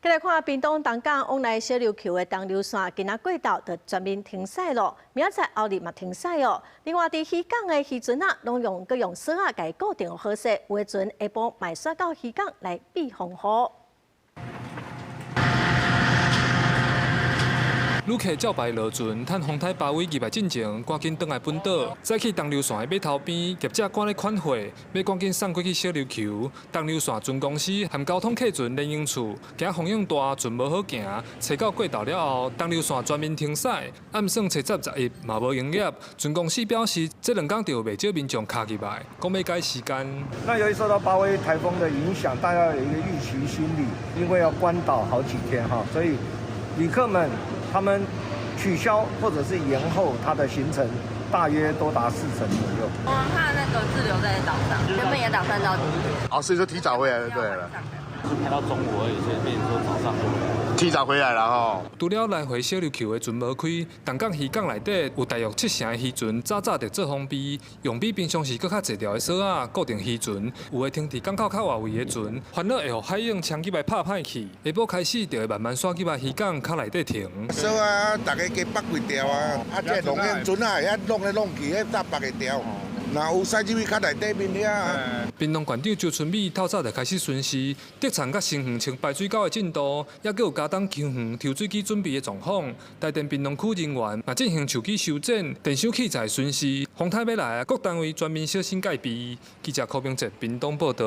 再來看屏東東港往來小琉球的東流線，今仔過道就全面停駛咯，明仔載後日嘛停駛哦。另外，佇漁港的漁船啊，攏用繩啊，甲伊固定好勢，有的船下晡賣煞到漁港來避風雨。旅客照排落船，趁風台包圍入來進前，趕緊轉來本島，再去東流線的碼頭邊，業者趕咧款貨，要趕緊送過去小琉球。東流線船公司含交通客船聯營處，驚風浪大，船無好行，駛到過道了後，東流線全面停駛，暗算7/11嘛無營業。船公司表示，這2天就有袂少民眾卡入來，講要改時間。那由於受到八威颱風的影響，大家有一個預期心理，因為要關島好幾天哈，所以旅客們。他們取消或者是延後他的行程，大約多達40%左右。我們怕那個滯留在島上，原本也打算到今天。哦，所以說提早回來就對了。是排到中午而已，所以變成說早上就提早回來了吼。除了來回小琉球的船無開，東港漁港內底有大約7成的漁船早就做封閉，用比平常時佫較濟條的繩啊固定漁船。有的停佇港口較外圍的船，煩惱會互海湧衝入來拍歹去，下晡開始就會慢慢駛入來漁港較內底停。繩啊，大家加北幾條啊，這龍眼船啊，遐弄來弄去，遐搭北個條。那有駛入去較內底面遐。檳東縣長周春美透早就開始巡視竹田甲新園清排水溝的進度，也閣有加重橋園抽水機準備的狀況。台電檳東區人員也進行樹基修整、電箱器材巡視。風台要來，各單位全面小心戒備。記者柯明哲，檳東報道。